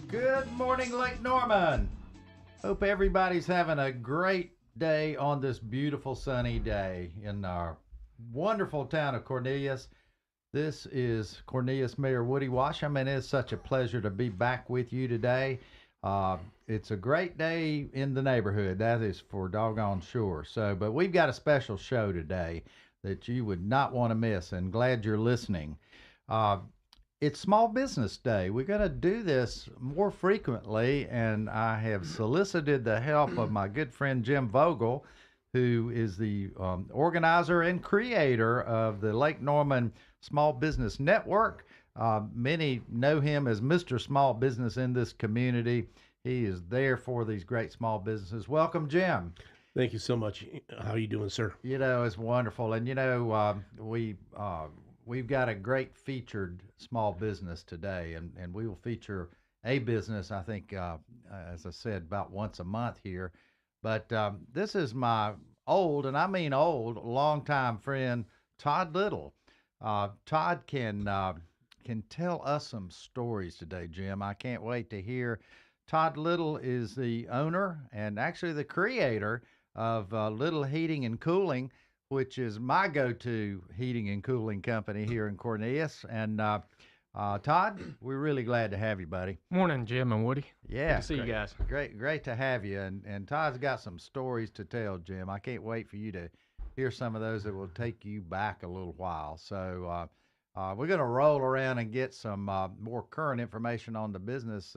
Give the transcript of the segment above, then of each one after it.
Good morning, Lake Norman. Hope everybody's having a great day on this beautiful sunny day in our wonderful town of Cornelius. This is Cornelius Mayor Woody Washam, and it's such a pleasure to be back with you today. It's a great day in the neighborhood, that is for doggone sure. But we've got a special show today that you would not want to miss, and glad you're listening. Uh, it's Small Business Day. We're going to do this more frequently, and I have solicited the help of my good friend Jim Vogel, who is the organizer and creator of the Lake Norman Small Business Network. Many know him as Mr. Small Business in this community. He is there for these great small businesses. Welcome, Jim. Thank you so much. How are you doing, sir? It's wonderful. And, we've got a great featured small business today, and we will feature a business, I think, as I said, about once a month here. But this is my old, and I mean old, longtime friend, Todd Little. Todd can tell us some stories today, Jim. I can't wait to hear. Todd Little is the owner and actually the creator of Little Heating and Cooling, which is my go-to heating and cooling company here in Cornelius. And Todd, we're really glad to have you, buddy. Morning, Jim and Woody. Yeah, Good to see you guys. Great to have you. And Todd's got some stories to tell, Jim. I can't wait for you to hear some of those that will take you back a little while. So we're going to roll around and get some more current information on the business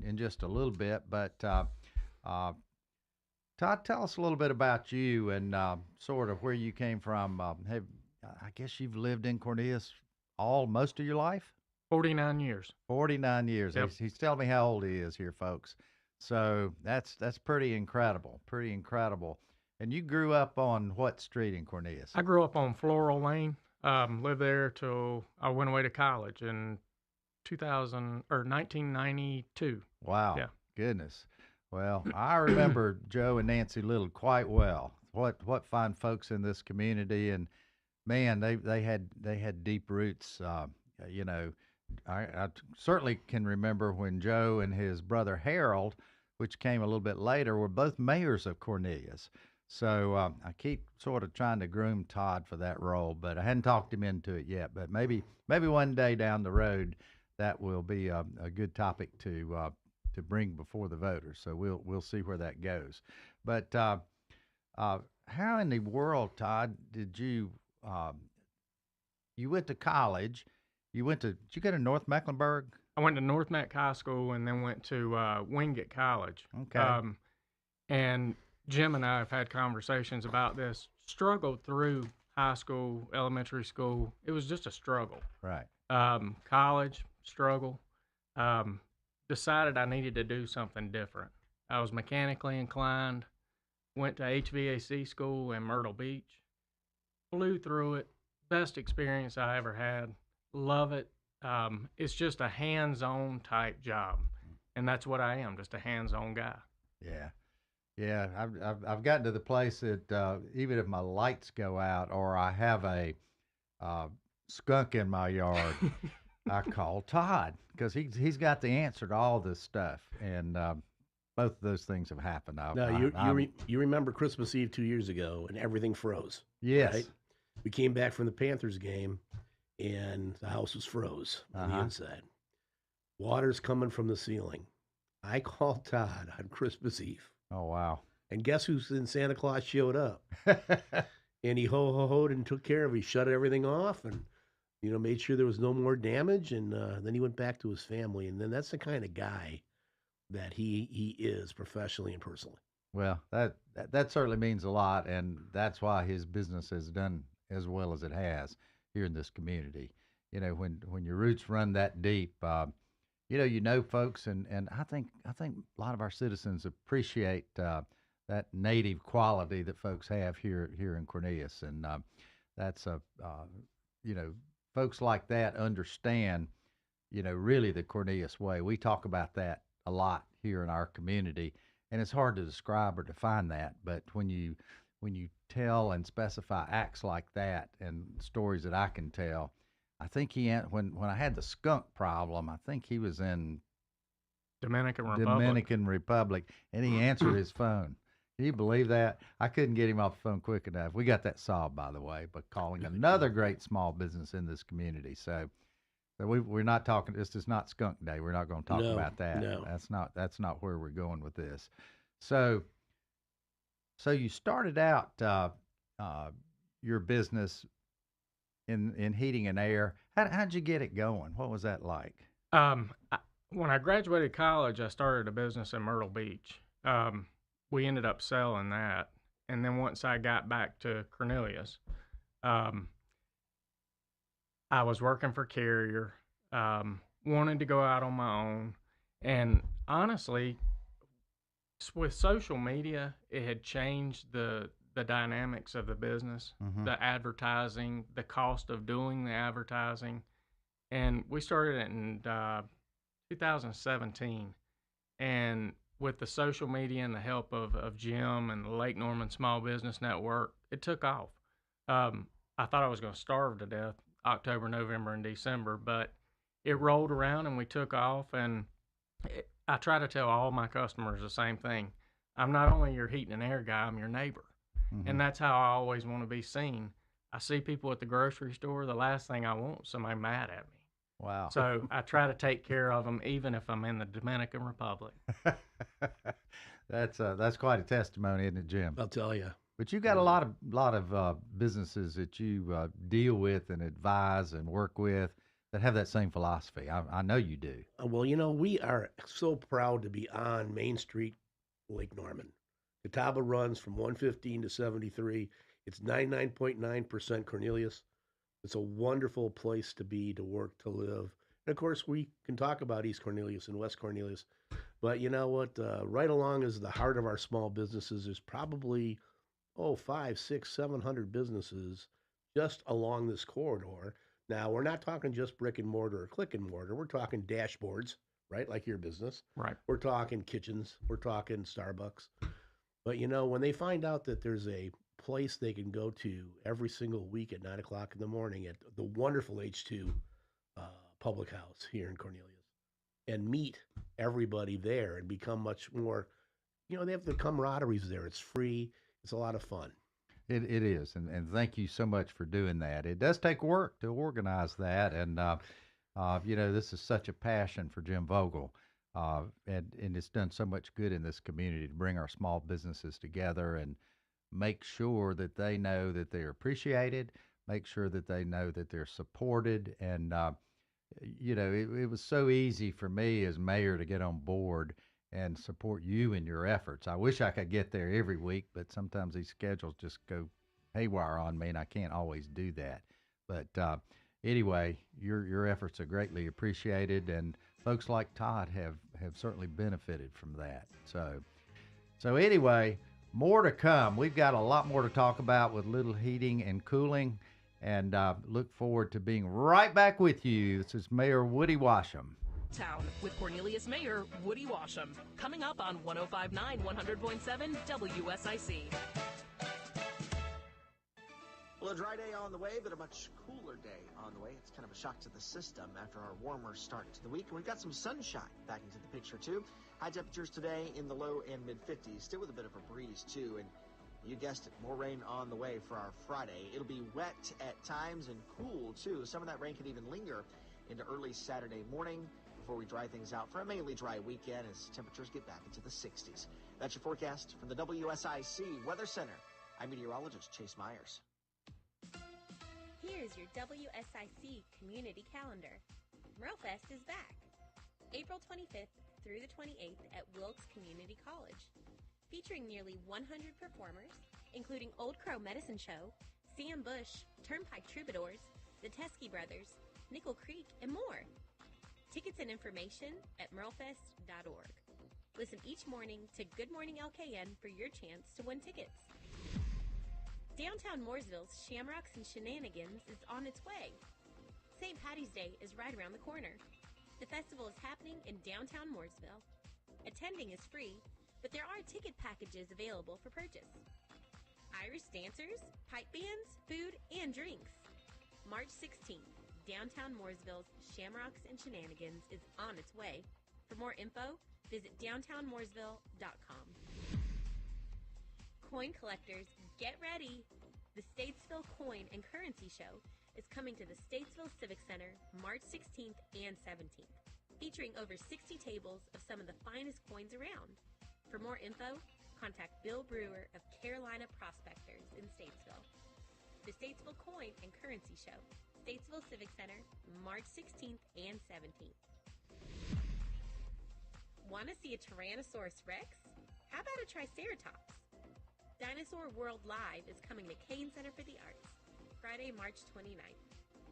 in just a little bit. But Todd, tell us a little bit about you and sort of where you came from. I guess you've lived in Cornelius most of your life? 49 years. 49 years. Yep. He's telling me how old he is here, folks. So that's pretty incredible. Pretty incredible. And you grew up on what street in Cornelius? I grew up on Floral Lane. Lived there till I went away to college in 1992. Wow. Yeah. Goodness. Well, I remember Joe and Nancy Little quite well. What fine folks in this community, and man, they had deep roots. I certainly can remember when Joe and his brother Harold, which came a little bit later, were both mayors of Cornelius. So I keep sort of trying to groom Todd for that role, but I hadn't talked him into it yet. But maybe one day down the road, that will be a good topic to bring before the voters. So we'll see where that goes. But how in the world, Todd, did you went to college? Did you go to North Mecklenburg? I went to North Mac High School and then went to Wingate College. Okay. And Jim and I have had conversations about this. Struggled through high school, elementary school. It was just a struggle. Right. College, struggle. Decided I needed to do something different. I was mechanically inclined, went to HVAC school in Myrtle Beach, flew through it, best experience I ever had, love it. It's just a hands-on type job, and that's what I am, just a hands-on guy. Yeah. I've gotten to the place that even if my lights go out or I have a skunk in my yard, I call Todd because he's got the answer to all this stuff, and both of those things have happened. You remember Christmas Eve 2 years ago and everything froze. Yes. Right? We came back from the Panthers game and the house was froze on the inside. Water's coming from the ceiling. I called Todd on Christmas Eve. Oh, wow. And guess who's in Santa Claus showed up? And he ho-ho-hoed and took care of it. He shut everything off and made sure there was no more damage, and then he went back to his family. And then that's the kind of guy that he is professionally and personally. Well, that certainly means a lot, and that's why his business has done as well as it has here in this community. When your roots run that deep, folks, and I think a lot of our citizens appreciate that native quality that folks have here in Cornelius, and that's folks like that understand, really the Cornelius way. We talk about that a lot here in our community, and it's hard to describe or define that. But when you tell and specify acts like that and stories that I can tell, I think when I had the skunk problem, I think he was in Dominican Republic. Dominican Republic, and he answered his phone. Can you believe that? I couldn't get him off the phone quick enough. We got that solved, by the way, but calling another great small business in this community. So we're not talking. This is not Skunk Day. We're not going to talk about that. No. That's not where we're going with this. So you started out your business in heating and air. How'd you get it going? What was that like? When I graduated college, I started a business in Myrtle Beach. We ended up selling that, and then once I got back to Cornelius, I was working for Carrier, wanted to go out on my own, and honestly, with social media, it had changed the dynamics of the business, the advertising, the cost of doing the advertising, and we started it in 2017, and with the social media and the help of Jim and the Lake Norman Small Business Network, it took off. I thought I was going to starve to death October, November, and December, but it rolled around and we took off. And I try to tell all my customers the same thing. I'm not only your heating and air guy, I'm your neighbor. And that's how I always want to be seen. I see people at the grocery store, the last thing I want is somebody mad at me. Wow. So I try to take care of them even if I'm in the Dominican Republic. That's quite a testimony, isn't it, Jim? I'll tell you. But you got a lot of businesses that you deal with and advise and work with that have that same philosophy. I know you do. Well, we are so proud to be on Main Street, Lake Norman. Catawba runs from 115 to 73. It's 99.9% Cornelius. It's a wonderful place to be, to work, to live. And of course, we can talk about East Cornelius and West Cornelius. But you know what? Right along is the heart of our small businesses. There's probably 500, 600, 700 businesses just along this corridor. Now, we're not talking just brick and mortar or click and mortar. We're talking dashboards, right? Like your business. Right. We're talking kitchens. We're talking Starbucks. But when they find out that there's a place they can go to every single week at 9 o'clock in the morning at the wonderful H2 public house here in Cornelius and meet everybody there and become much more, they have the camaraderies there. It's free. It's a lot of fun. It is, and thank you so much for doing that. It does take work to organize that, and this is such a passion for Jim Vogel, and it's done so much good in this community to bring our small businesses together and make sure that they know that they're appreciated, make sure that they know that they're supported, and it was so easy for me as mayor to get on board and support you in your efforts. I wish I could get there every week, but sometimes these schedules just go haywire on me, and I can't always do that. But anyway, your efforts are greatly appreciated, and folks like Todd have certainly benefited from that. So anyway, more to come. We've got a lot more to talk about with Little Heating and Cooling, and look forward to being right back with you. This is Mayor Woody Washam. Town with Cornelius Mayor Woody Washam. Coming up on 105.9, 100.7 WSIC. Well, a dry day on the way, but a much cooler day on the way. It's kind of a shock to the system after our warmer start to the week. And we've got some sunshine back into the picture, too. High temperatures today in the low and mid-50s, still with a bit of a breeze, too. And you guessed it, more rain on the way for our Friday. It'll be wet at times and cool, too. Some of that rain could even linger into early Saturday morning before we dry things out for a mainly dry weekend as temperatures get back into the 60s. That's your forecast from the WSIC Weather Center. I'm meteorologist Chase Myers. Here's your WSIC community calendar. MerleFest is back. April 25th through the 28th at Wilkes Community College. Featuring nearly 100 performers, including Old Crow Medicine Show, Sam Bush, Turnpike Troubadours, the Teskey Brothers, Nickel Creek, and more. Tickets and information at merlefest.org. Listen each morning to Good Morning LKN for your chance to win tickets. Downtown Mooresville's Shamrocks and Shenanigans is on its way. St. Patty's Day is right around the corner. The festival is happening in downtown Mooresville. Attending is free, but there are ticket packages available for purchase. Irish dancers, pipe bands, food, and drinks. March 16th, downtown Mooresville's Shamrocks and Shenanigans is on its way. For more info, visit downtownmooresville.com. Coin collectors, get ready! The Statesville Coin and Currency Show is coming to the Statesville Civic Center March 16th and 17th, featuring over 60 tables of some of the finest coins around. For more info, contact Bill Brewer of Carolina Prospectors in Statesville. The Statesville Coin and Currency Show, Statesville Civic Center, March 16th and 17th. Want to see a Tyrannosaurus Rex? How about a Triceratops? Dinosaur World Live is coming to Kane Center for the Arts, Friday, March 29th.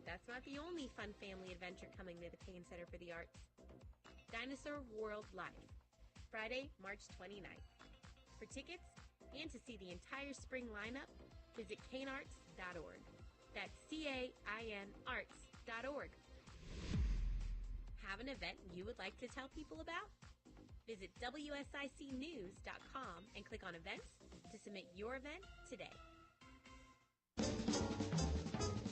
That's not the only fun family adventure coming to the Kane Center for the Arts. Dinosaur World Live, Friday, March 29th. For tickets and to see the entire spring lineup, visit canearts.org. That's CAIN arts.org. Have an event you would like to tell people about? Visit WSICnews.com and click on events to submit your event today.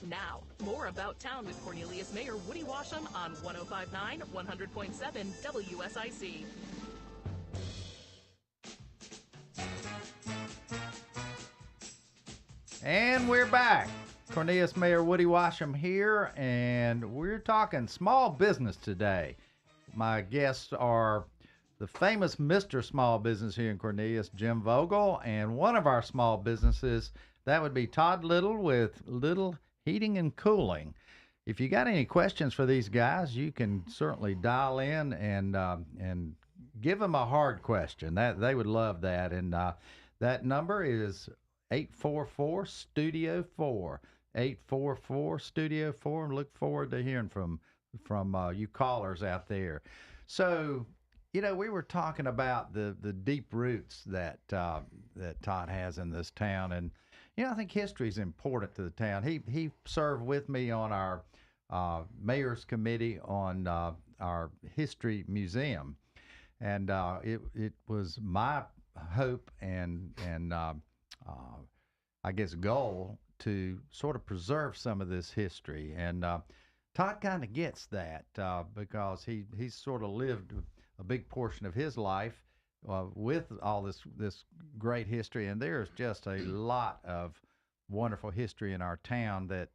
Now, more About Town with Cornelius Mayor Woody Washam on 105.9, 100.7 WSIC. And we're back. Cornelius Mayor Woody Washam here, and we're talking small business today. My guests are the famous Mr. Small Business here in Cornelius, Jim Vogel, and one of our small businesses, that would be Todd Little with Little Heating and Cooling. If you got any questions for these guys, you can certainly dial in and give them a hard question. That they would love that. And that number is 844-STUDIO-4. 844-STUDIO-4. And look forward to hearing from you callers out there. So, you know, we were talking about the deep roots that Todd has in this town, and you know, I think history is important to the town. He served with me on our mayor's committee on our history museum, and it was my hope and I guess goal to sort of preserve some of this history. And Todd kind of gets that because he's sort of lived a big portion of his life with all this great history, and there's just a lot of wonderful history in our town that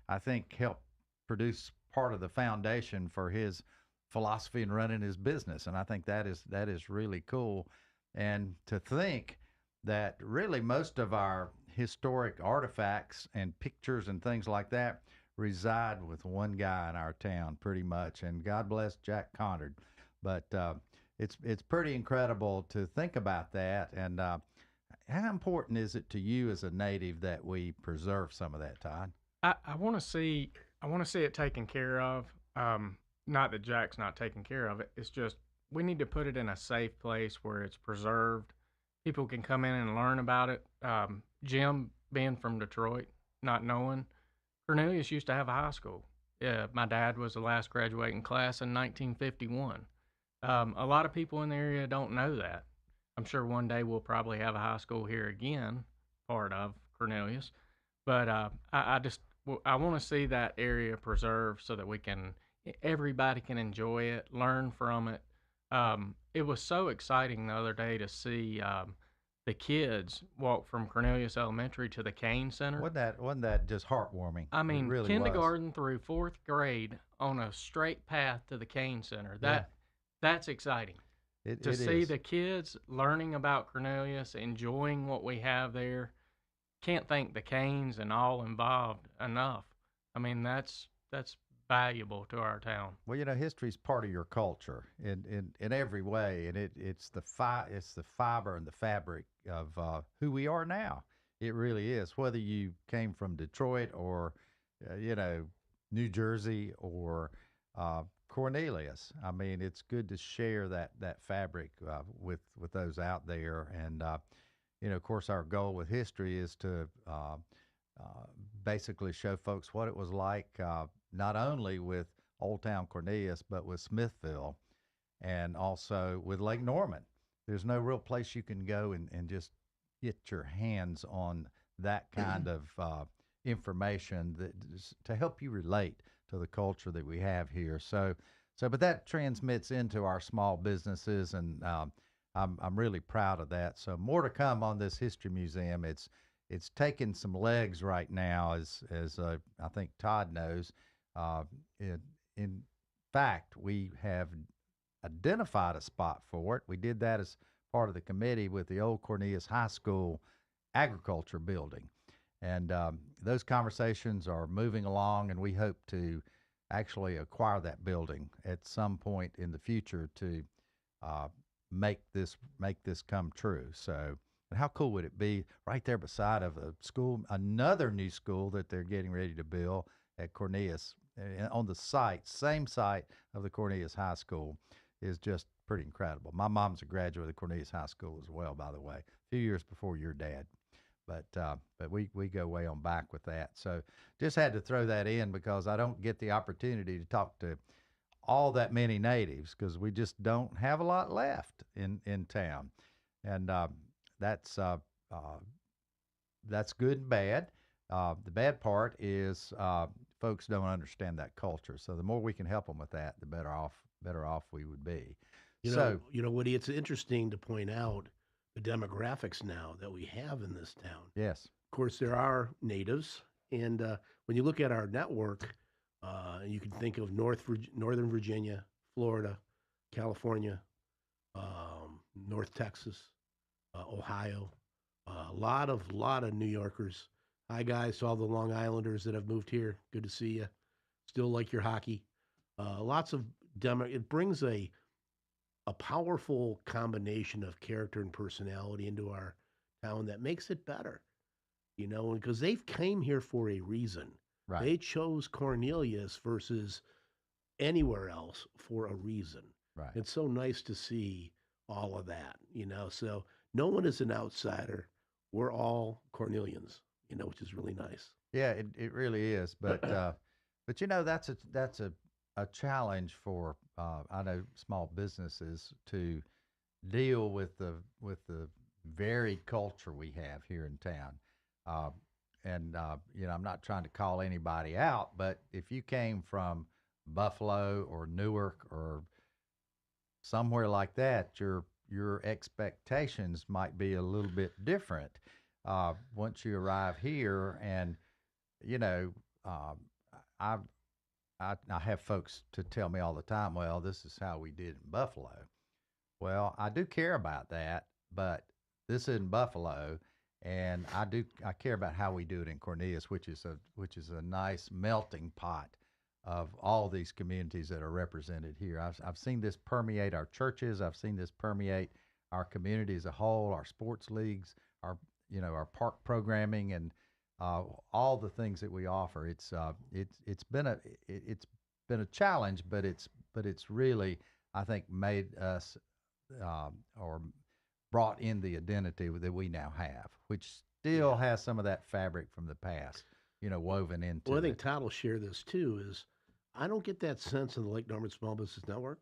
I think helped produce part of the foundation for his philosophy in running his business, and I think that is really cool. And to think that really most of our historic artifacts and pictures and things like that reside with one guy in our town, pretty much, and God bless Jack Conard. But it's pretty incredible to think about that. And how important is it to you as a native that we preserve some of that, Todd? I want to see it taken care of. Not that Jack's not taking care of it. It's just we need to put it in a safe place where it's preserved. People can come in and learn about it. Jim, being from Detroit, not knowing, Cornelius used to have a high school. Yeah, my dad was the last graduating class in 1951. A lot of people in the area don't know that. I'm sure one day we'll probably have a high school here again, part of Cornelius. But I want to see that area preserved so that everybody can enjoy it, learn from it. It was so exciting the other day to see the kids walk from Cornelius Elementary to the Kane Center. Wasn't that just heartwarming? I mean, it really kindergarten through fourth grade on a straight path to the Kane Center. That's exciting. To see the kids learning about Cornelius, enjoying what we have there. Can't thank the Canes and all involved enough. I mean, that's valuable to our town. Well, you know, history's part of your culture in every way, and it's the fiber and the fabric of who we are now. It really is. Whether you came from Detroit or New Jersey or Cornelius, I mean, it's good to share that fabric with those out there. And of course, our goal with history is to basically show folks what it was like, not only with Old Town Cornelius, but with Smithville and also with Lake Norman. There's no real place you can go and just get your hands on that kind of information to help you relate to the culture that we have here. So So, but that transmits into our small businesses, and I'm really proud of that. So, more to come on this history museum. It's taking some legs right now, as I think Todd knows. Uh, in fact, we have identified a spot for it. We did that as part of the committee with the old Cornelius High School agriculture building. And those conversations are moving along, and we hope to actually acquire that building at some point in the future to make this come true. So, and how cool would it be right there beside of a school, another new school that they're getting ready to build at Cornelius on the same site of the Cornelius High School is just pretty incredible. My mom's a graduate of Cornelius High School as well, by the way, a few years before your dad. But we go way on back with that. So just had to throw that in because I don't get the opportunity to talk to all that many natives because we just don't have a lot left in town, and that's good and bad. The bad part is folks don't understand that culture. So the more we can help them with that, the better off we would be. You know, Woody, it's interesting to point out the demographics now that we have in this town. Yes. Of course, there are natives, and when you look at our network, you can think of Northern Virginia, Florida, California, North Texas, Ohio, a lot of New Yorkers. Hi, guys, to all the Long Islanders that have moved here. Good to see you. Still like your hockey. Lots of it brings a powerful combination of character and personality into our town that makes it better, you know, because they've came here for a reason. Right. They chose Cornelius versus anywhere else for a reason. Right. It's so nice to see all of that, you know. So no one is an outsider. We're all Cornelians, you know, which is really nice. Yeah, it really is. But you know, that's a challenge for I know small businesses to deal with the varied culture we have here in town. You know, I'm not trying to call anybody out, but if you came from Buffalo or Newark or somewhere like that, your expectations might be a little bit different once you arrive here. And you know, I have folks to tell me all the time, well, this is how we did in Buffalo. Well, I do care about that, but this isn't Buffalo, and I care about how we do it in Cornelius, which is a nice melting pot of all these communities that are represented here. I've seen this permeate our churches. I've seen this permeate our community as a whole, our sports leagues, our park programming, and all the things that we offer. It's been a challenge, but it's really, I think, made us or brought in the identity that we now have, which still has some of that fabric from the past, you know, woven into. Well, I think Todd will share this too. Is I don't get that sense in the Lake Norman Small Business Network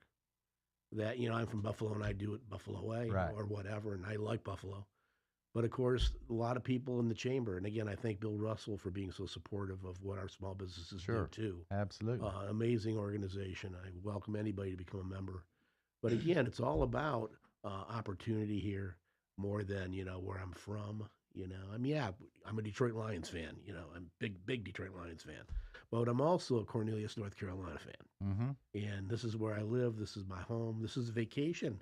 that, you know, I'm from Buffalo and I do it Buffalo way or whatever, and I like Buffalo. But of course, a lot of people in the chamber, and again, I thank Bill Russell for being so supportive of what our small businesses do too. Absolutely. Amazing organization. I welcome anybody to become a member. But again, it's all about opportunity here more than, you know, where I'm from. You know, I mean, yeah, I'm a Detroit Lions fan. You know, I'm big Detroit Lions fan. But I'm also a Cornelius, North Carolina fan. Mm-hmm. And this is where I live. This is my home. This is vacation.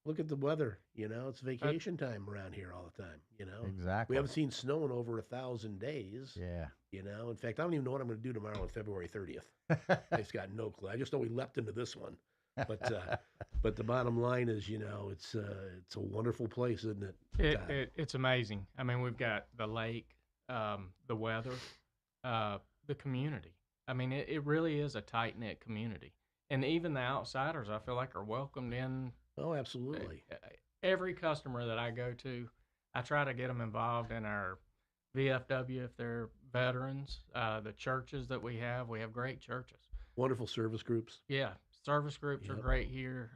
Look at the weather, you know, it's vacation time around here all the time, you know. Exactly. We haven't seen snow in over 1,000 days. Yeah. You know, in fact, I don't even know what I'm going to do tomorrow on February 30th. I just got no clue. I just know we leapt into this one. But the bottom line is, you know, it's a wonderful place, isn't it? It's amazing. I mean, we've got the lake, the weather, the community. I mean, it really is a tight-knit community. And even the outsiders, I feel like, are welcomed in. Oh, absolutely. Every customer that I go to, I try to get them involved in our VFW if they're veterans. The churches that we have great churches. Wonderful service groups. Yeah, service groups are great here.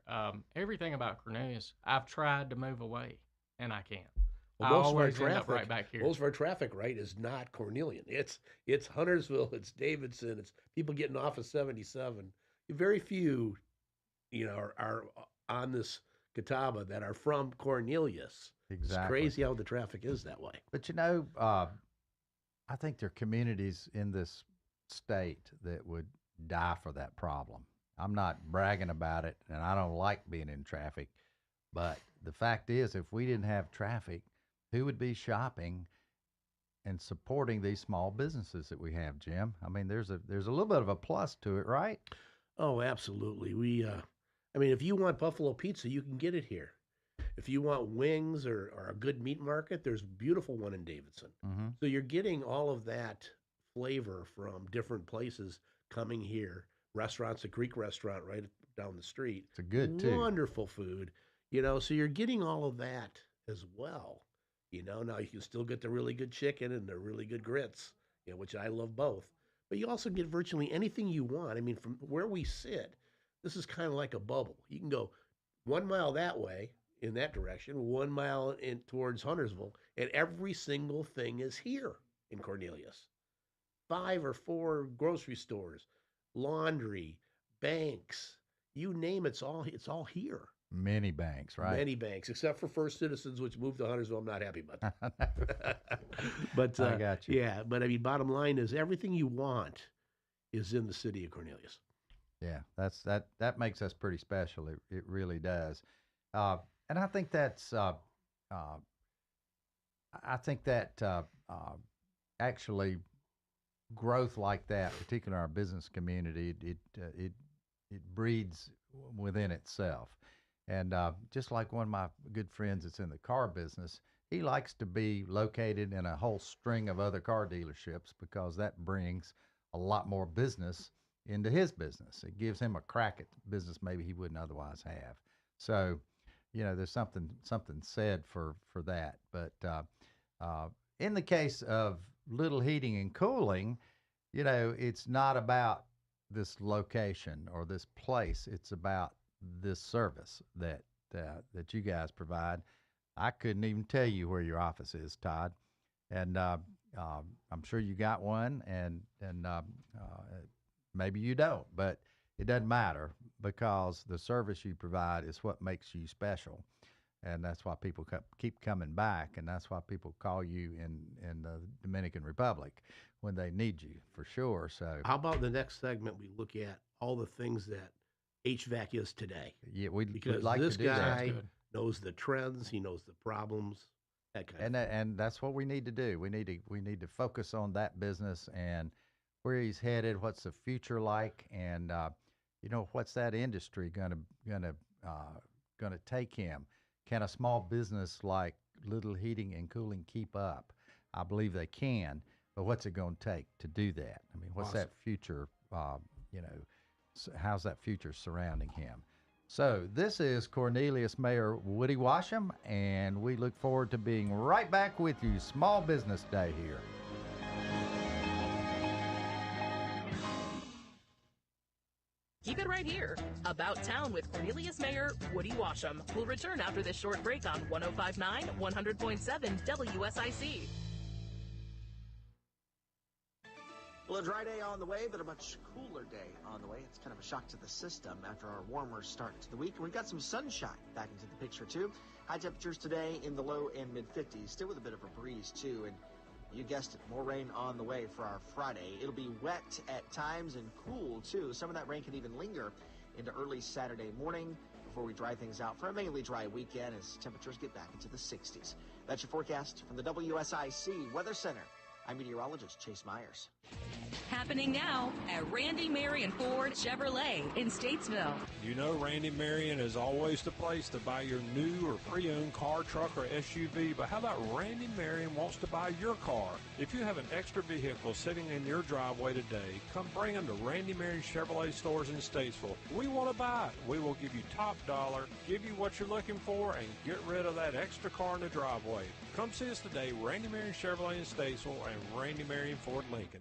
Everything about Cornelius, I've tried to move away, and I can't. Well, I always end up right back here. Most of our traffic, right, is not Cornelian. It's Huntersville, it's Davidson, it's people getting off of 77. very few, are on this Catawba that are from Cornelius. Exactly. It's crazy how the traffic is that way. But I think there are communities in this state that would die for that problem. I'm not bragging about it, and I don't like being in traffic. But the fact is, if we didn't have traffic, who would be shopping and supporting these small businesses that we have, Jim? I mean, there's a little bit of a plus to it, right? Oh, absolutely. If you want buffalo pizza, you can get it here. If you want wings or a good meat market, there's a beautiful one in Davidson. Mm-hmm. So you're getting all of that flavor from different places coming here. Restaurants, a Greek restaurant right down the street. It's a good too. Wonderful food. So you're getting all of that as well. Now you can still get the really good chicken and the really good grits, which I love both. But you also get virtually anything you want. I mean, from where we sit, this is kind of like a bubble. You can go 1 mile that way in that direction, 1 mile in towards Huntersville, and every single thing is here in Cornelius. 5 or 4 grocery stores, laundry, banks, you name it, it's all here. Many banks, right? Many banks, except for First Citizens, which moved to Huntersville. I'm not happy about that. But I got you. Yeah, but bottom line is everything you want is in the city of Cornelius. Yeah, that makes us pretty special. It really does, and I think that's actually growth like that, particularly in our business community, it breeds within itself. And just like one of my good friends that's in the car business, he likes to be located in a whole string of other car dealerships because that brings a lot more business into his business. It gives him a crack at business maybe he wouldn't otherwise have. So, there's something said for that. But in the case of Little Heating and Cooling, it's not about this location or this place. It's about this service that you guys provide. I couldn't even tell you where your office is, Todd, and I'm sure you got one, and maybe you don't, but it doesn't matter because the service you provide is what makes you special, and that's why people keep coming back, and that's why people call you in the Dominican Republic when they need you, for sure. So how about the next segment we look at all the things that HVAC is today? Yeah, because we'd like this to do guy that. knows the trends, he knows the problems, that kind of thing. And that's what we need to do. We need to focus on that business and where he's headed, what's the future like, and what's that industry gonna take him? Can a small business like Little Heating and Cooling keep up? I believe they can, but what's it going to take to do that? I mean, what's that future? How's that future surrounding him? So this is Cornelius Mayor Woody Washam, and we look forward to being right back with you. Small Business Day here. Keep it right here. About Town with Cornelius Mayor Woody Washam. We'll return after this short break on 105.9, 100.7 WSIC. Well, a dry day on the way, but a much cooler day on the way. It's kind of a shock to the system after our warmer start to the week. And we've got some sunshine back into the picture, too. High temperatures today in the low and mid-50s, still with a bit of a breeze, too. And you guessed it, more rain on the way for our Friday. It'll be wet at times and cool, too. Some of that rain can even linger into early Saturday morning before we dry things out for a mainly dry weekend as temperatures get back into the 60s. That's your forecast from the WSIC Weather Center. I'm meteorologist Chase Myers. Happening now at Randy Marion Ford Chevrolet in Statesville. You know Randy Marion is always the place to buy your new or pre-owned car, truck, or SUV, but how about Randy Marion wants to buy your car? If you have an extra vehicle sitting in your driveway today, come bring them to Randy Marion Chevrolet stores in Statesville. We want to buy it. We will give you top dollar, give you what you're looking for, and get rid of that extra car in the driveway. Come see us today, Randy Marion Chevrolet in Statesville and Randy Marion Ford Lincoln.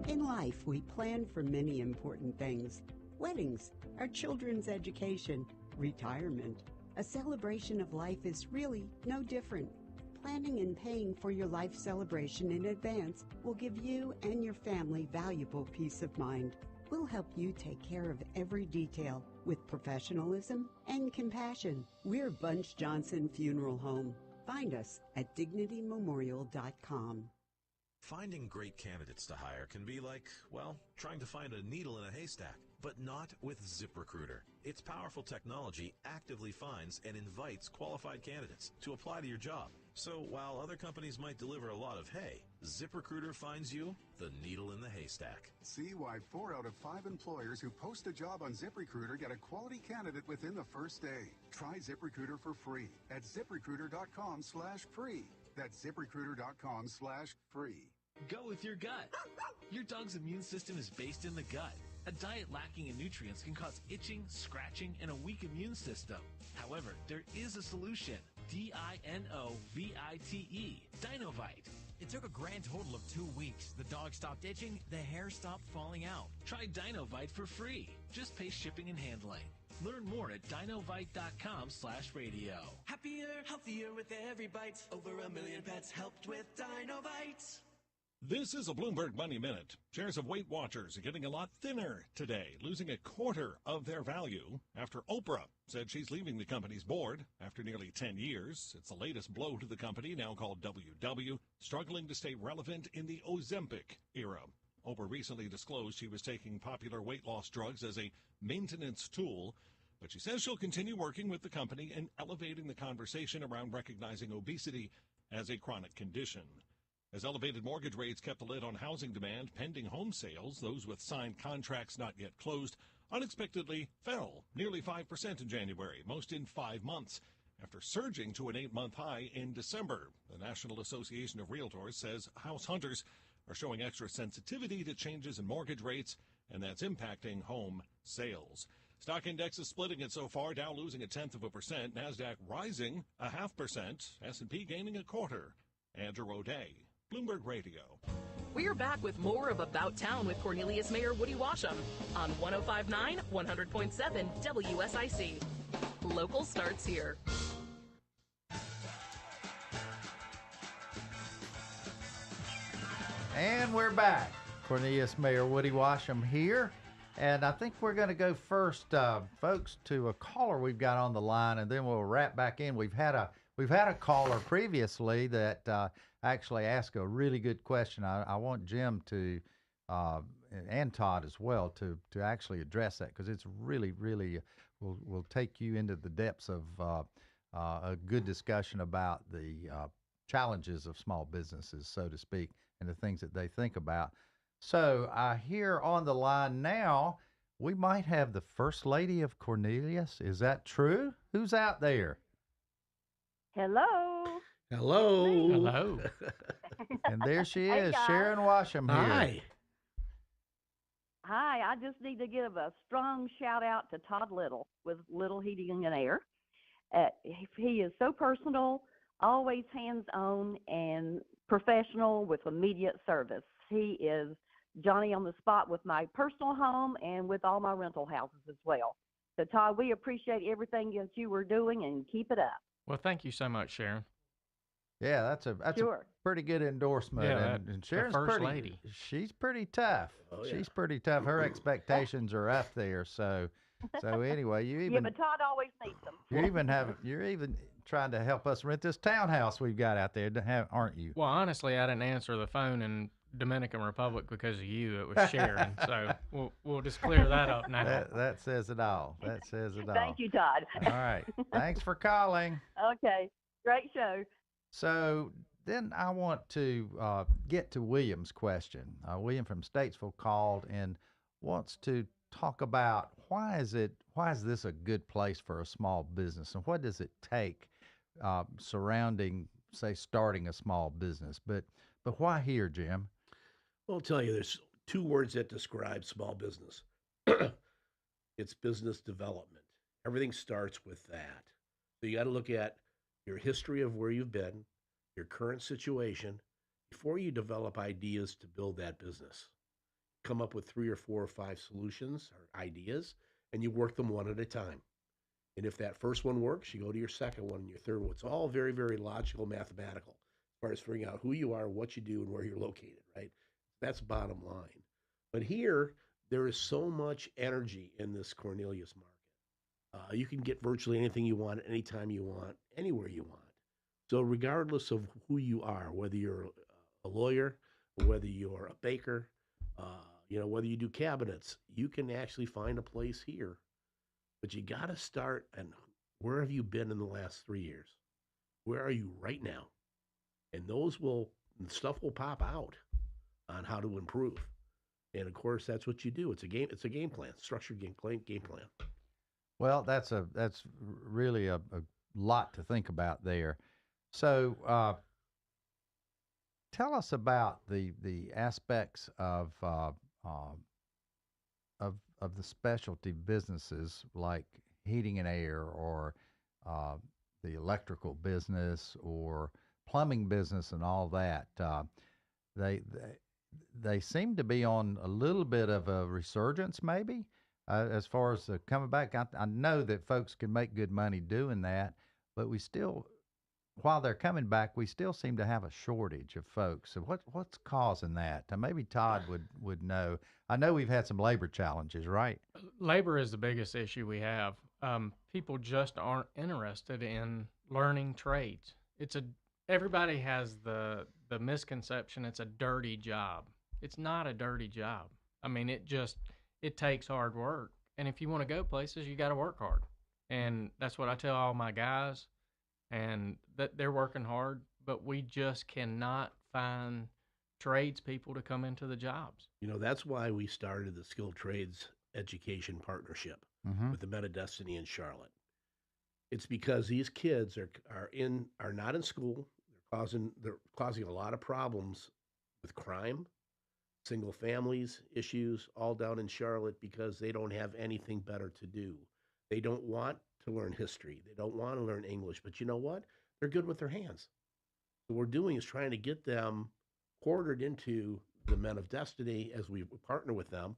In life, we plan for many important things. Weddings, our children's education, retirement. A celebration of life is really no different. Planning and paying for your life celebration in advance will give you and your family valuable peace of mind. We'll help you take care of every detail with professionalism and compassion. We're Bunch Johnson Funeral Home. Find us at dignitymemorial.com. Finding great candidates to hire can be like, well, trying to find a needle in a haystack, but not with ZipRecruiter. Its powerful technology actively finds and invites qualified candidates to apply to your job. So while other companies might deliver a lot of hay, ZipRecruiter finds you the needle in the haystack. See why 4 out of 5 employers who post a job on ZipRecruiter get a quality candidate within the first day. Try ZipRecruiter for free at ZipRecruiter.com/free. That's ZipRecruiter.com/free. Go with your gut. Your dog's immune system is based in the gut. A diet lacking in nutrients can cause itching, scratching, and a weak immune system. However, there is a solution. DINOVITE, Dinovite. It took a grand total of 2 weeks. The dog stopped itching, the hair stopped falling out. Try Dinovite for free. Just pay shipping and handling. Learn more at dinovite.com/radio. Happier, healthier with every bite. Over 1 million pets helped with Dinovite. This is a Bloomberg Money Minute. Shares of Weight Watchers are getting a lot thinner today, losing a quarter of their value after Oprah said she's leaving the company's board after nearly 10 years. It's the latest blow to the company, now called WW, struggling to stay relevant in the Ozempic era. Oprah recently disclosed she was taking popular weight loss drugs as a maintenance tool, but she says she'll continue working with the company and elevating the conversation around recognizing obesity as a chronic condition. As elevated mortgage rates kept the lid on housing demand, pending home sales, those with signed contracts not yet closed, unexpectedly fell nearly 5% in January, most in 5 months, after surging to an 8-month high in December. The National Association of Realtors says house hunters are showing extra sensitivity to changes in mortgage rates, and that's impacting home sales. Stock index is splitting it so far, Dow losing 0.1%, NASDAQ rising 0.5%, S&P gaining 0.25%. Andrew O'Day, Bloomberg Radio. We're back with more of About Town with Cornelius Mayor Woody Washam on 105.9, 100.7 WSIC. Local starts here. And we're back. Cornelius Mayor Woody Washam here. And I think we're going to go first, folks, to a caller we've got on the line, and then we'll wrap back in. We've had a caller previously that actually asked a really good question. I want Jim to, and Todd as well, to actually address that, because it's really, really will take you into the depths of a good discussion about the challenges of small businesses, so to speak, and the things that they think about. So I hear on the line now, we might have the First Lady of Cornelius. Is that true? Who's out there? Hello. Hello. Hello. And there she Hey, is, guys. Sharon Washam here. Hi. Hi, I just need to give a strong shout out to Todd Little with Little Heating and Air. He is so personal, always hands-on and professional with immediate service. He is Johnny on the spot with my personal home and with all my rental houses as well. So, Todd, we appreciate everything that you were doing, and keep it up. Well, thank you so much, Sharon. Yeah, that's a Sure. pretty good endorsement. Yeah, and the Sharon's First pretty, Lady. She's pretty tough. Oh, yeah. She's pretty tough. Her expectations are up there. So anyway, you Yeah, even but Todd always needs them. you're even trying to help us rent this townhouse we've got out there, aren't you? Well, honestly, I didn't answer the phone in Dominican Republic because of you. It was Sharon. So we'll just clear that up now. That says it all. That says it all. Thank you, Todd. All right. Thanks for calling. Okay, great show. So then I want to get to William's question. William from Statesville called and wants to talk about why is this a good place for a small business, and what does it take surrounding, say, starting a small business. But why here, Jim? Well, I'll tell you, there's 2 words that describe small business. It's business development. Everything starts with that. So you got to look at your history of where you've been, your current situation, before you develop ideas to build that business. Come up with 3 or 4 or 5 solutions or ideas, and you work them one at a time. And if that first one works, you go to your second one and your third one. It's all very, very logical, mathematical, as far as figuring out who you are, what you do, and where you're located, right? That's bottom line. But here, there is so much energy in this Cornelius market. You can get virtually anything you want, anytime you want, anywhere you want. So, regardless of who you are, whether you're a lawyer, or whether you're a baker, whether you do cabinets, you can actually find a place here. But you got to start. And where have you been in the last 3 years? Where are you right now? And stuff will pop out on how to improve. And of course, that's what you do. It's a game. It's a game plan, structured game plan. Well, that's really a lot to think about there. So, tell us about the aspects of the specialty businesses like heating and air, or the electrical business, or plumbing business, and all that. They they seem to be on a little bit of a resurgence, maybe, as far as coming back. I know that folks can make good money doing that, but we still, while they're coming back, we still seem to have a shortage of folks. So what's causing that? Maybe Todd would know. I know we've had some labor challenges, right? Labor is the biggest issue we have. People just aren't interested in learning trades. Everybody has the misconception it's a dirty job. It's not a dirty job. I mean, it takes hard work. And if you want to go places, you got to work hard. And that's what I tell all my guys, and that they're working hard, but we just cannot find tradespeople to come into the jobs. That's why we started the Skilled Trades Education Partnership with the Men of Destiny in Charlotte. It's because these kids are not in school. They're causing a lot of problems with crime, single families issues, all down in Charlotte, because they don't have anything better to do. They don't want to learn history. They don't want to learn English. But you know what? They're good with their hands. What we're doing is trying to get them quartered into the Men of Destiny as we partner with them.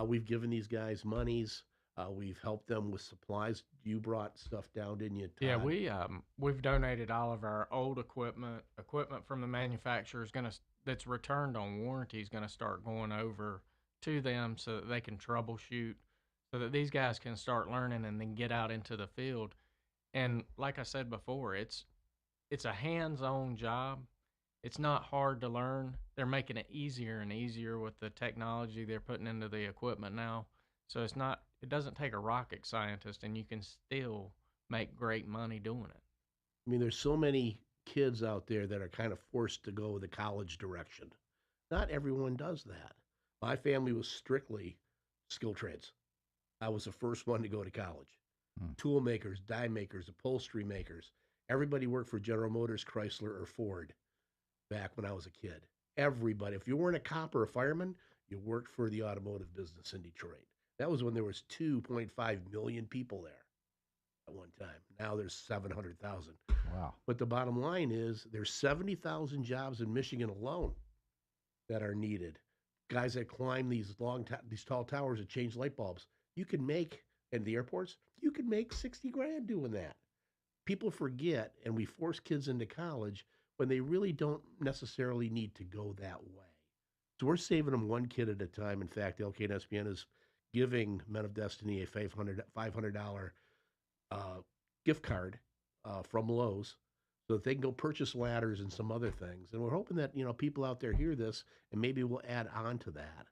We've given these guys monies. We've helped them with supplies. You brought stuff down, didn't you, Todd? Yeah, we've donated all of our old equipment from the manufacturer that's returned on warranty is going to start going over to them so that they can troubleshoot, so that these guys can start learning and then get out into the field. And like I said before, it's a hands-on job. It's not hard to learn. They're making it easier and easier with the technology they're putting into the equipment now. So it doesn't take a rocket scientist, and you can still make great money doing it. I mean, there's so many kids out there that are kind of forced to go the college direction. Not everyone does that. My family was strictly skilled trades. I was the first one to go to college. Tool makers, die makers, upholstery makers. Everybody worked for General Motors, Chrysler, or Ford back when I was a kid. Everybody. If you weren't a cop or a fireman, you worked for the automotive business in Detroit. That was when there was 2.5 million people there at one time. Now there's 700,000. Wow. But the bottom line is there's 70,000 jobs in Michigan alone that are needed. Guys that climb these tall towers that change light bulbs. You can make, in the airports, you can make 60 grand doing that. People forget, and we force kids into college when they really don't necessarily need to go that way. So we're saving them one kid at a time. In fact, LKNSPN is giving Men of Destiny a $500 gift card from Lowe's so that they can go purchase ladders and some other things. And we're hoping that, people out there hear this and maybe we'll add on to that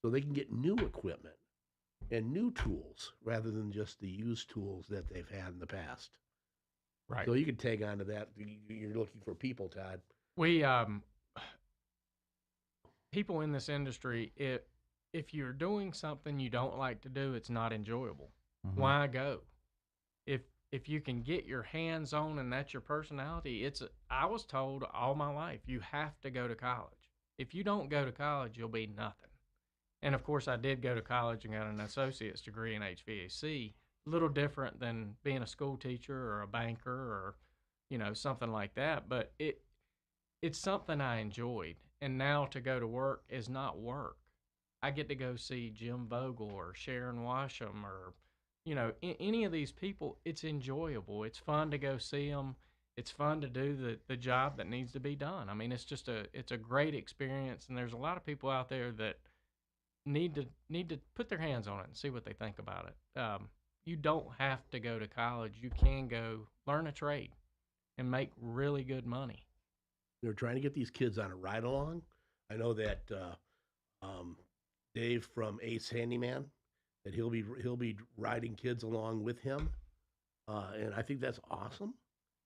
so they can get new equipment and new tools rather than just the used tools that they've had in the past. Right. So you can tag on to that. You're looking for people, Todd. We, people in this industry, if you're doing something you don't like to do, it's not enjoyable. Why go? If you can get your hands on and that's your personality, I was told all my life, you have to go to college. If you don't go to college, you'll be nothing. And of course, I did go to college and got an associate's degree in HVAC. A little different than being a school teacher or a banker or, something like that. But it's something I enjoyed. And now to go to work is not work. I get to go see Jim Vogel or Sharon Washam or, any of these people. It's enjoyable. It's fun to go see them. It's fun to do the job that needs to be done. I mean, it's a great experience. And there's a lot of people out there that need to put their hands on it and see what they think about it. You don't have to go to college. You can go learn a trade and make really good money. They're trying to get these kids on a ride along. I know that Dave from Ace Handyman, that he'll be riding kids along with him, and I think that's awesome.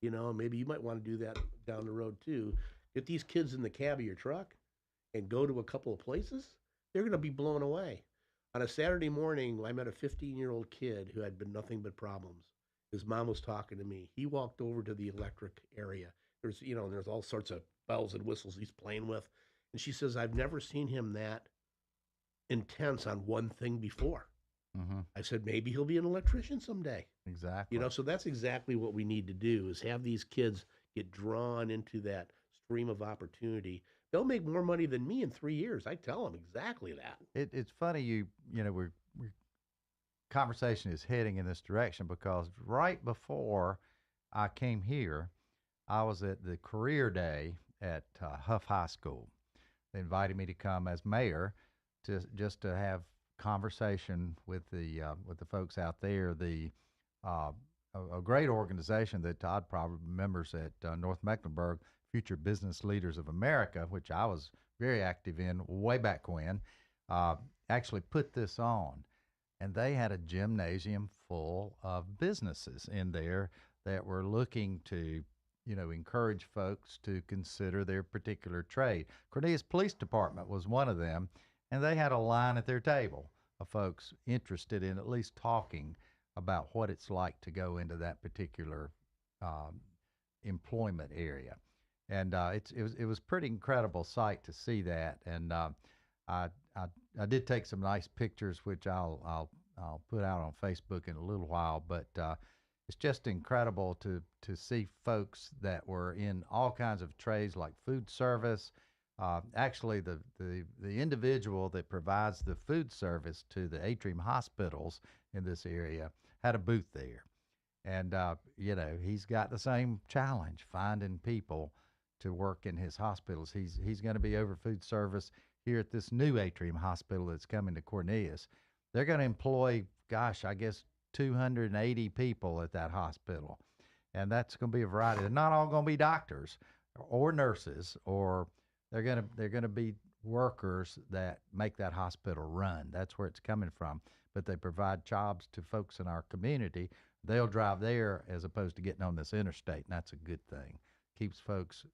You know, maybe you might want to do that down the road too. Get these kids in the cab of your truck and go to a couple of places. They're going to be blown away. On a Saturday morning, I met a 15-year-old kid who had been nothing but problems. His mom was talking to me. He walked over to the electric area. There's all sorts of bells and whistles he's playing with. And she says, I've never seen him that intense on one thing before. Mm-hmm. I said, maybe he'll be an electrician someday. Exactly. You know, so that's exactly what we need to do, is have these kids get drawn into that stream of opportunity. They'll make more money than me in 3 years. I tell them exactly that. It's funny we're conversation is heading in this direction, because right before I came here, I was at the career day at Huff High School. They invited me to come as mayor just to have conversation with the folks out there. A great organization that Todd probably remembers at North Mecklenburg, Future Business Leaders of America, which I was very active in way back when, actually put this on. And they had a gymnasium full of businesses in there that were looking to, encourage folks to consider their particular trade. Cornelius Police Department was one of them, and they had a line at their table of folks interested in at least talking about what it's like to go into that particular employment area. And it was pretty incredible sight to see that. And I did take some nice pictures, which I'll put out on Facebook in a little while. But it's just incredible to see folks that were in all kinds of trades, like food service. Actually, the individual that provides the food service to the atrium hospitals in this area had a booth there. And, he's got the same challenge, finding people to work in his hospitals. He's going to be over food service here at this new atrium hospital that's coming to Cornelius. They're going to employ, 280 people at that hospital. And that's going to be a variety. They're not all going to be doctors or nurses, or they're going to be workers that make that hospital run. That's where it's coming from. But they provide jobs to folks in our community. They'll drive there as opposed to getting on this interstate, and that's a good thing. Keeps folks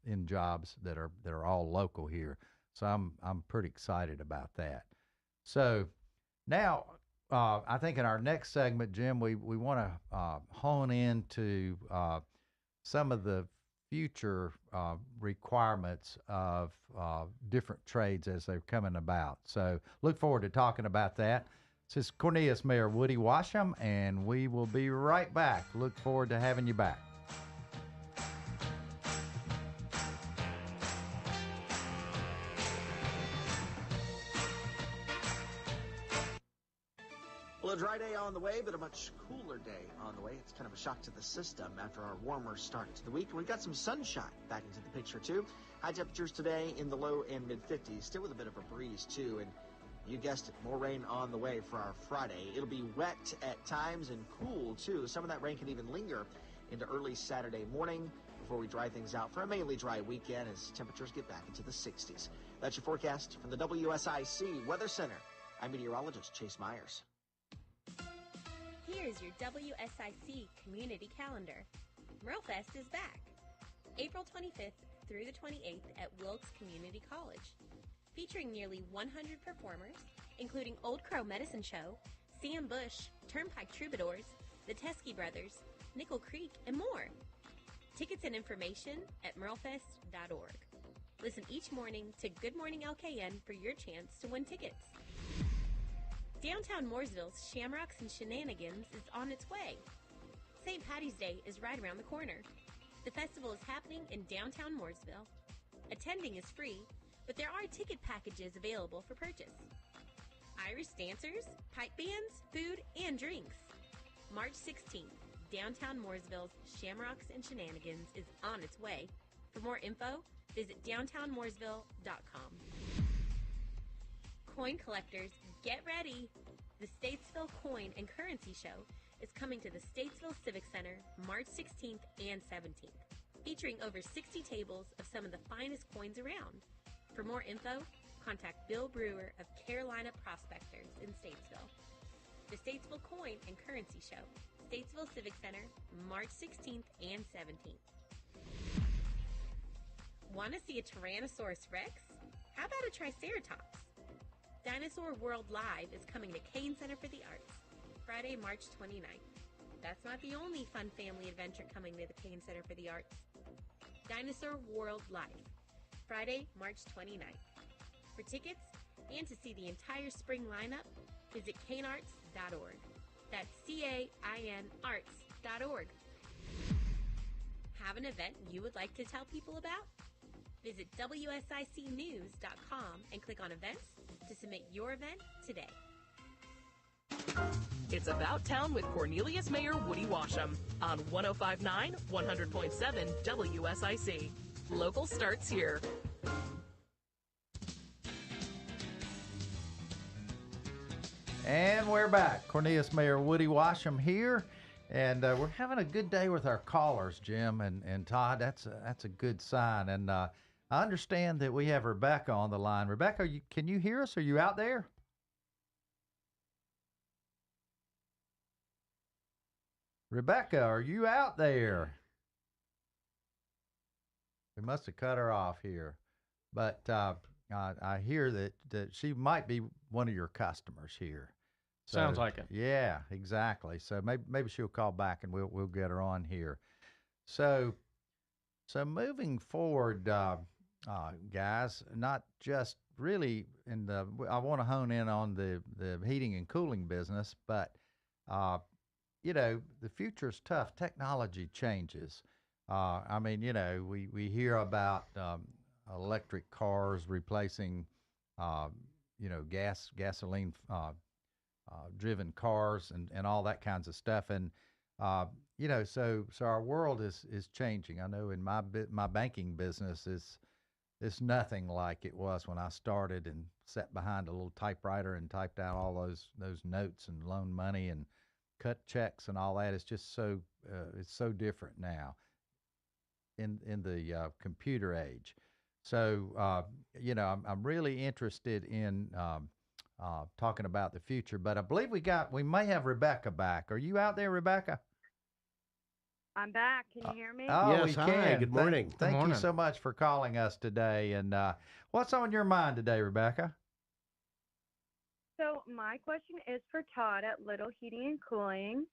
in jobs that are all local here. So I'm pretty excited about that. So now I think in our next segment, Jim, we want to hone into some of the future requirements of different trades as they're coming about. So look forward to talking about that. This is Cornelius Mayor Woody Washam, and we will be right back. Look forward to having you back. Well, a dry day on the way, but a much cooler day on the way. It's kind of a shock to the system after our warmer start to the week. We've got some sunshine back into the picture, too. High temperatures today in the low and mid-50s, still with a bit of a breeze, too. And you guessed it, more rain on the way for our Friday. It'll be wet at times and cool, too. Some of that rain can even linger into early Saturday morning before we dry things out for a mainly dry weekend as temperatures get back into the 60s. That's your forecast from the WSIC Weather Center. I'm meteorologist Chase Myers. Here's your WSIC community calendar. MuralFest is back. April 25th through the 28th at Wilkes Community College. Featuring nearly 100 performers, including Old Crow Medicine Show, Sam Bush, Turnpike Troubadours, the Teskey Brothers, Nickel Creek, and more. Tickets and information at muralfest.org. Listen each morning to Good Morning LKN for your chance to win tickets. Downtown Mooresville's Shamrocks and Shenanigans is on its way. St. Patty's Day is right around the corner. The festival is happening in downtown Mooresville. Attending is free, but there are ticket packages available for purchase. Irish dancers, pipe bands, food, and drinks. March 16th, downtown Mooresville's Shamrocks and Shenanigans is on its way. For more info, visit downtownmooresville.com. Coin collectors, get ready! The Statesville Coin and Currency Show is coming to the Statesville Civic Center March 16th and 17th, featuring over 60 tables of some of the finest coins around. For more info, contact Bill Brewer of Carolina Prospectors in Statesville. The Statesville Coin and Currency Show, Statesville Civic Center, March 16th and 17th. Want to see a Tyrannosaurus Rex? How about a Triceratops? Dinosaur World Live is coming to Kane Center for the Arts, Friday, March 29th. That's not the only fun family adventure coming to the Kane Center for the Arts. Dinosaur World Live, Friday, March 29th. For tickets and to see the entire spring lineup, visit canearts.org. That's CAIN arts.org. Have an event you would like to tell people about? Visit WSICnews.com and click on events to submit your event today. It's About Town with Cornelius Mayor Woody Washam on 105.9, 100.7 WSIC. Local starts here. And we're back. Cornelius Mayor Woody Washam here. And we're having a good day with our callers, Jim and Todd. That's a good sign. And I understand that we have Rebecca on the line. Rebecca, can you hear us? Are you out there? Rebecca, are you out there? We must have cut her off here. But I hear that she might be one of your customers here. So, sounds like it. Yeah, exactly. So maybe she'll call back and we'll get her on here. So moving forward, guys, not just really I want to hone in on the heating and cooling business, but the future's tough. Technology changes. We hear about electric cars replacing, gasoline driven cars and all that kinds of stuff. And, so our world is changing. I know in my banking business it's nothing like it was when I started and sat behind a little typewriter and typed out all those notes and loan money and cut checks and all that. It's just it's so different now in the computer age. So, I'm really interested in talking about the future, but I believe we may have Rebecca back. Are you out there, Rebecca? I'm back. Can you hear me? Yes, hi. Good morning. Thank you so much for calling us today. And what's on your mind today, Rebecca? So my question is for Todd at Little Heating and Cooling.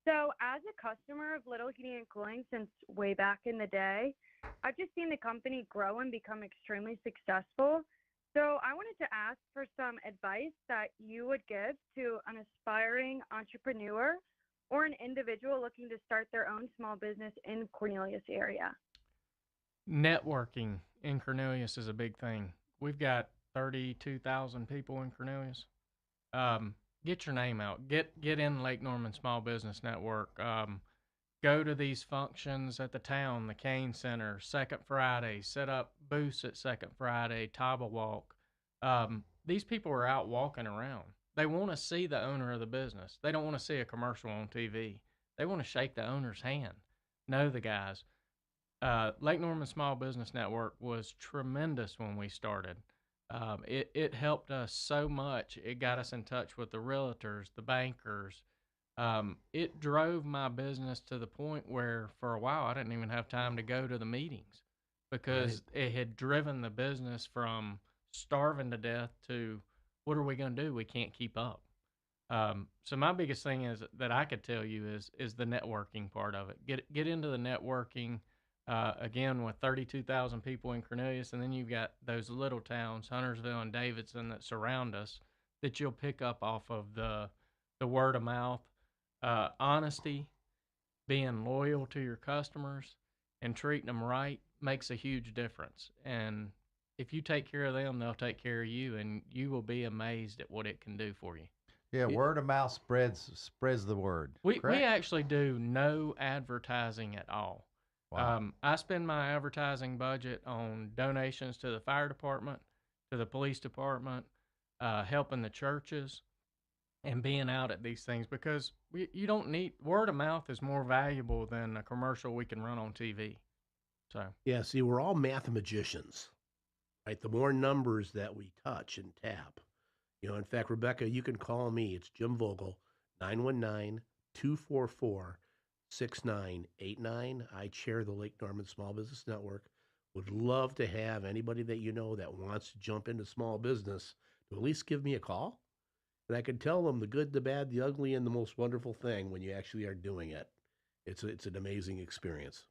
So as a customer of Little Heating and Cooling since way back in the day, I've just seen the company grow and become extremely successful. So I wanted to ask for some advice that you would give to an aspiring entrepreneur or an individual looking to start their own small business in Cornelius area. Networking in Cornelius is a big thing. We've got 32,000 people in Cornelius. Get your name out. Get in Lake Norman Small Business Network. Go to these functions at the town, the Kane Center, Second Friday, set up booths at Second Friday, Table Walk. These people are out walking around. They want to see the owner of the business. They don't want to see a commercial on TV. They want to shake the owner's hand, know the guys. Lake Norman Small Business Network was tremendous when we started. It helped us so much. It got us in touch with the realtors, the bankers. It drove my business to the point where for a while I didn't even have time to go to the meetings because it had driven the business from starving to death to what are we going to do? We can't keep up. So my biggest thing is that I could tell you is the networking part of it. Get into the networking. Again, with 32,000 people in Cornelius, and then you've got those little towns, Huntersville and Davidson, that surround us, that you'll pick up off of the word of mouth. Honesty, being loyal to your customers, and treating them right makes a huge difference. And if you take care of them, they'll take care of you, and you will be amazed at what it can do for you. Yeah, word of mouth spreads the word. We actually do no advertising at all. Wow. I spend my advertising budget on donations to the fire department, to the police department, helping the churches, and being out at these things, because you don't need word of mouth is more valuable than a commercial we can run on TV. So Yeah, see, we're all mathematicians, right? The more numbers that we touch and tap, in fact, Rebecca, you can call me. It's Jim Vogel, 919-244-6989. I chair the Lake Norman Small Business Network. Would love to have anybody that you know that wants to jump into small business to at least give me a call. And I can tell them the good, the bad, the ugly, and the most wonderful thing when you actually are doing it. It's an amazing experience.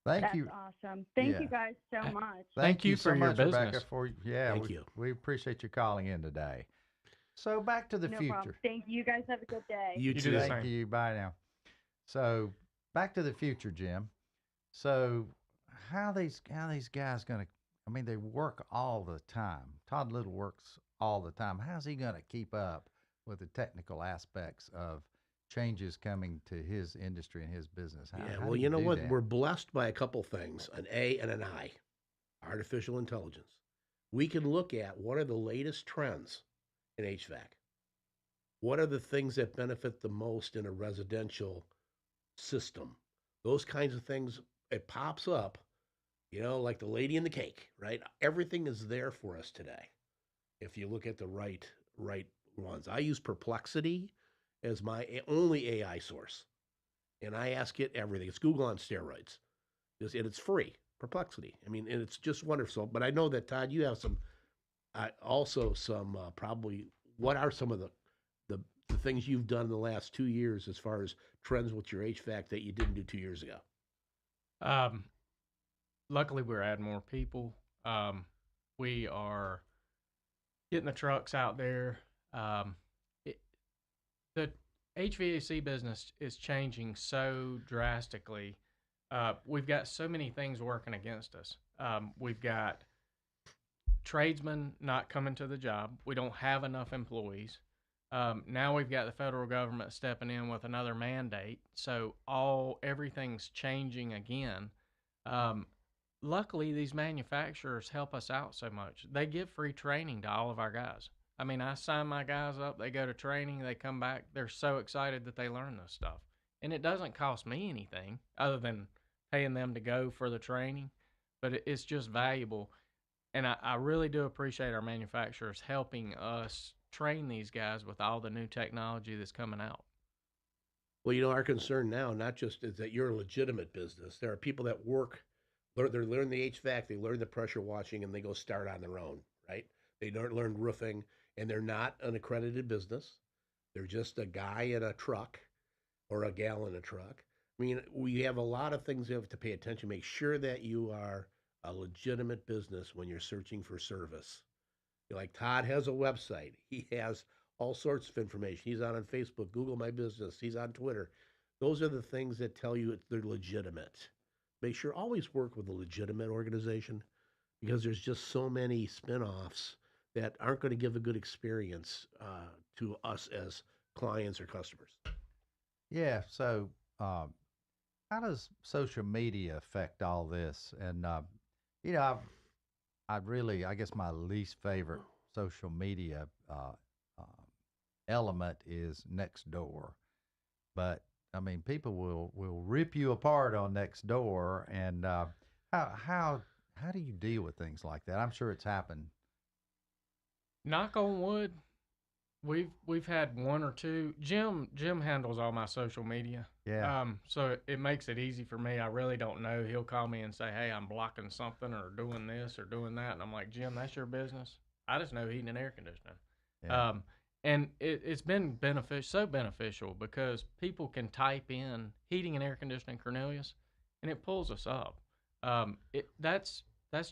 Thank you. That's awesome. Thank you guys so much. Thank you so for your much, Rebecca. business. Thank you. We appreciate you calling in today. So back to the No future. problem. Thank you. You guys have a good day. You do too. the Thank same. you. Bye now. So back to the future, Jim. So how these guys gonna? I mean, they work all the time. Todd Little works all the time. How's he gonna keep up with the technical aspects of changes coming to his industry and his business? How Well, do you know do what? that? We're blessed by a couple things, an A and an I, artificial intelligence. We can look at what are the latest trends in HVAC. What are the things that benefit the most in a residential system? Those kinds of things, it pops up, like the lady in the cake, right? Everything is there for us today if you look at the right ones. I use Perplexity as my only AI source, and I ask it everything. It's Google on steroids, and it's free. Perplexity. I mean, and it's just wonderful. But I know that, Todd, you have some, probably. What are some of the things you've done in the last 2 years as far as trends with your HVAC that you didn't do 2 years ago? Luckily, we're adding more people. We are getting the trucks out there. The HVAC business is changing so drastically. We've got so many things working against us. We've got tradesmen not coming to the job. We don't have enough employees. Now we've got the federal government stepping in with another mandate. So everything's changing again. Luckily, these manufacturers help us out so much. They give free training to all of our guys. I mean, I sign my guys up. They go to training. They come back. They're so excited that they learn this stuff. And it doesn't cost me anything other than paying them to go for the training. But it's just valuable. And I really do appreciate our manufacturers helping us train these guys with all the new technology that's coming out. Well, our concern now, not just is that you're a legitimate business. There are people that they learn the HVAC, they learn the pressure washing, and they go start on their own, right? They don't learn roofing, and they're not an accredited business. They're just a guy in a truck or a gal in a truck. I mean, we have a lot of things you have to pay attention. Make sure that you are a legitimate business when you're searching for service. Like Todd has a website. He has all sorts of information. He's on Facebook, Google My Business. He's on Twitter. Those are the things that tell you they're legitimate. Make sure always work with a legitimate organization, because there's just so many spin-offs that aren't going to give a good experience to us as clients or customers. Yeah. So, how does social media affect all this? And I guess my least favorite social media element is Nextdoor, but I mean, people will rip you apart on Nextdoor, and how do you deal with things like that? I'm sure it's happened. Knock on wood, we've had one or two. Jim handles all my social media. Yeah. So it makes it easy for me. I really don't know. He'll call me and say, "Hey, I'm blocking something or doing this or doing that," and I'm like, "Jim, that's your business. I just know heating and air conditioning." Yeah. And it's been so beneficial because people can type in heating and air conditioning Cornelius, and it pulls us up. That's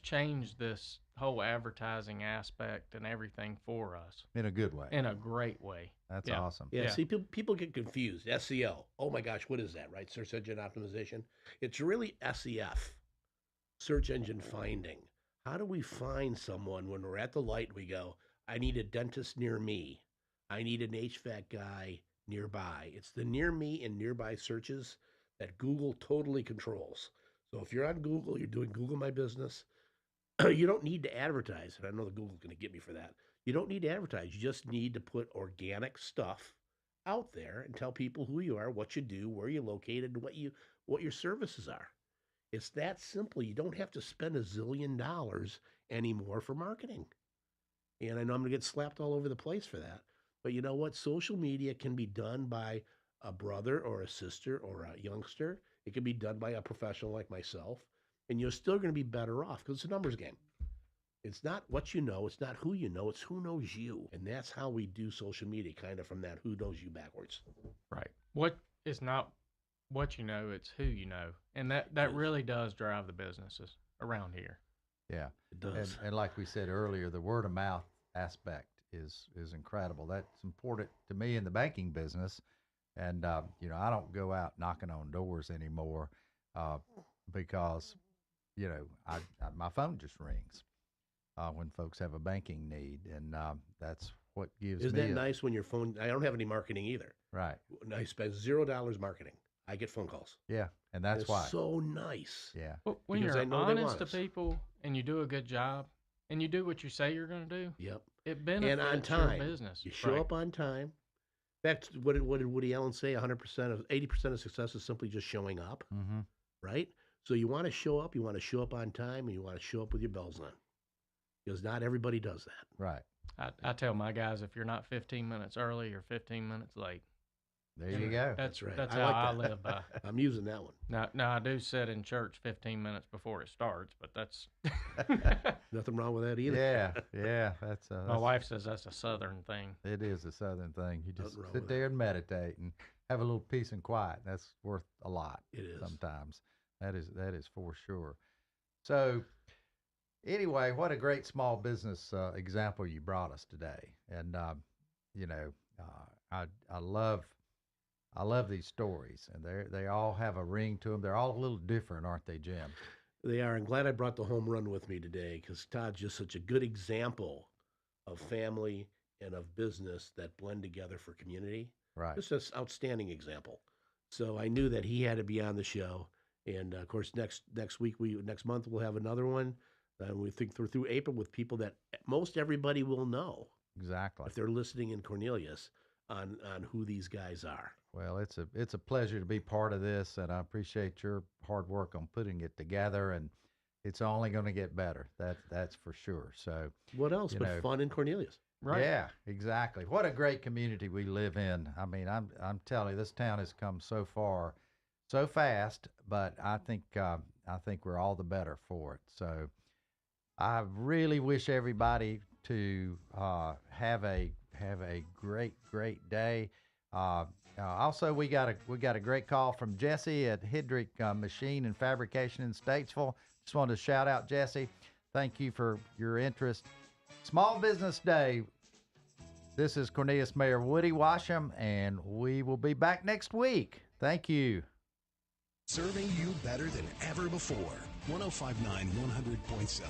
changed this whole advertising aspect and everything for us. In a good way. In a great way. That's awesome. Yeah, see, people get confused. SEO. Oh my gosh, what is that, right? Search engine optimization. It's really SEF, search engine finding. How do we find someone when we're at the light? We go, I need a dentist near me. I need an HVAC guy nearby. It's the near me and nearby searches that Google totally controls. So if you're on Google, you're doing Google My Business, you don't need to advertise. And I know that Google's going to get me for that. You don't need to advertise. You just need to put organic stuff out there and tell people who you are, what you do, where you're located, and what your services are. It's that simple. You don't have to spend $1 zillion anymore for marketing. And I know I'm going to get slapped all over the place for that. But you know what? Social media can be done by a brother or a sister or a youngster. It can be done by a professional like myself. And you're still going to be better off because it's a numbers game. It's not what you know. It's not who you know. It's who knows you. And that's how we do social media, kind of from that who knows you backwards. Right. What is not what you know, it's who you know. And that really does drive the businesses around here. Yeah, it does. And like we said earlier, the word of mouth aspect is incredible. That's important to me in the banking business. And, you know, I don't go out knocking on doors anymore because, you know, my phone just rings when folks have a banking need. And that's what gives Isn't me that nice when your phone, I don't have any marketing either. Right. I spend $0 marketing. I get phone calls. Yeah, and that's it's why. So nice. Yeah. Well, when you're honest to people and you do a good job and you do what you say you're going to do, yep, it benefits and on time. Your business. You show up on time. In fact, what did Woody Allen say? 80% of success is simply just showing up, right? So you want to show up. You want to show up on time, and you want to show up with your bells on, because not everybody does that. Right. I tell my guys, if you're not 15 minutes early, you're 15 minutes late. There you go. That's right. That's I how like I that. live by. I'm using that one. Now I do sit in church 15 minutes before it starts, but that's nothing wrong with that either. Yeah. That's my wife says that's a Southern thing. It is a Southern thing. You just Nothing wrong sit with there and meditate and have a little peace and quiet. That's worth a lot. It is. Sometimes. That is for sure. So anyway, what a great small business example you brought us today. And you know, I love these stories, and they all have a ring to them. They're all a little different, aren't they, Jim? They are. I'm glad I brought the home run with me today because Todd's just such a good example of family and of business that blend together for community. Right. Just an outstanding example. So I knew that he had to be on the show. And of course, next month we'll have another one. And we think through April with people that most everybody will know. Exactly. If they're listening in Cornelius on who these guys are. Well, it's a pleasure to be part of this, and I appreciate your hard work on putting it together, and it's only going to get better. That's for sure. So what else but fun in Cornelius? Right. Yeah, exactly. What a great community we live in. I mean, I'm telling you, this town has come so far, so fast, but I think we're all the better for it. So I really wish everybody to have a great day. Also, we got a great call from Jesse at Hidrick Machine and Fabrication in Statesville. Just wanted to shout out Jesse. Thank you for your interest. Small Business Day. This is Cornelius Mayor Woody Washam, and we will be back next week. Thank you. Serving you better than ever before. 105.9, 100.7.